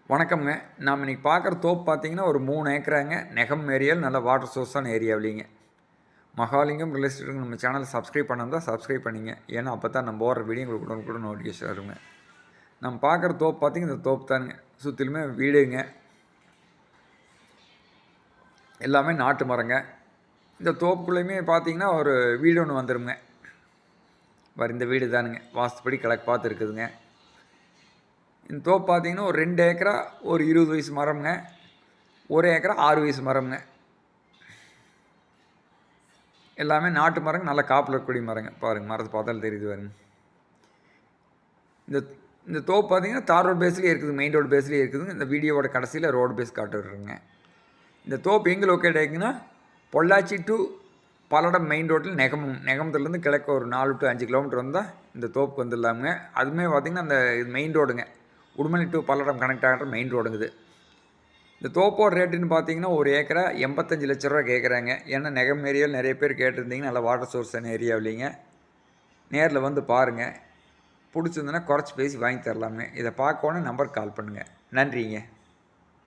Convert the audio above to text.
வணக்கம்ங்க. நாம் இன்னைக்கு பார்க்குற தோப்பு பார்த்தீங்கன்னா, ஒரு 3 ஏக்கராங்க. நெகம் ஏரியால நல்ல வாட்டர் சோர்ஸான ஏரியாவிலிங்க. மகாலிங்கம் ரியல் எஸ்டேட்டுக்கு நம்ம சேனலை சப்ஸ்கிரைப் பண்ணாம சப்ஸ்கிரைப் பண்ணிங்க. ஏன்னா, அப்போ தான் நம்ம போடுற வீடியோ உங்களுக்கு உடனுக்குடன் நோட்டிஃபிகேஷன் வருங்க. நம்ம பார்க்குற தோப்பு பார்த்தீங்கன்னா, இந்த தோப்பு தானுங்க. சுற்றிலுமே வீடுங்க. எல்லாமே நாட்டு மரங்க. இந்த தோப்புக்குள்ளேயுமே பார்த்தீங்கன்னா, ஒரு வீடு ஒன்று வந்துருங்க. இந்த வீடு தானுங்க. வாஸ்துப்படி கிழக்கு பார்த்து இருக்குதுங்க. இந்த தோப்பு பார்த்தீங்கன்னா, ஒரு 2 ஏக்கரா ஒரு 20 வயசு மரம்ங்க. 1 ஏக்கரா 6 வயசு மரம்ங்க. எல்லாமே நாட்டு மரங்க. நல்ல காப்பில் இருக்கக்கூடிய மரங்க. பாருங்கள், மரத்தை பார்த்தாலும் தெரியுது பாருங்க. இந்த இந்த தோப்பு பார்த்தீங்கன்னா, தார் ரோடு பேஸ்லேயே இருக்குது. மெயின் ரோடு பேஸ்லேயே இருக்குதுங்க. இந்த வீடியோவோட கடைசியில் ரோடு பேஸ் காட்டுறேங்க. இந்த தோப்பு எங்கே லொக்கேட் ஆகிக்குன்னா, பொள்ளாச்சி டு பல்லடம் மெயின் ரோட்டில் நெகமத்துலேருந்து கிழக்கு ஒரு 4 to 5 கிலோமீட்டர் வந்தால் இந்த தோப்புக்கு வந்துடலாமுங்க. அதுவுமே பார்த்திங்கன்னா, அந்த மெயின் ரோடுங்க. உடுமலை டு பல்லடம் கனெக்ட் ஆகிற மெயின் ரோடுங்குது. இந்த தோப்போட ரேட்டுன்னு பார்த்தீங்கன்னா, ஒரு ஏக்கரா 85 லட்ச ரூபா கேட்குறாங்க. ஏன்னா நெகம் ஏரியாவில் நிறைய பேர் கேட்டிருந்தீங்க. நல்லா வாட்டர் சோர்ஸான ஏரியாவிலிங்க. நேரில் வந்து பாருங்கள். பிடிச்சிருந்துன்னா குறைச்சி பேசி வாங்கி தரலாமே. இதை பார்க்கணும் நம்பருக்கு கால் பண்ணுங்கள். நன்றிங்க.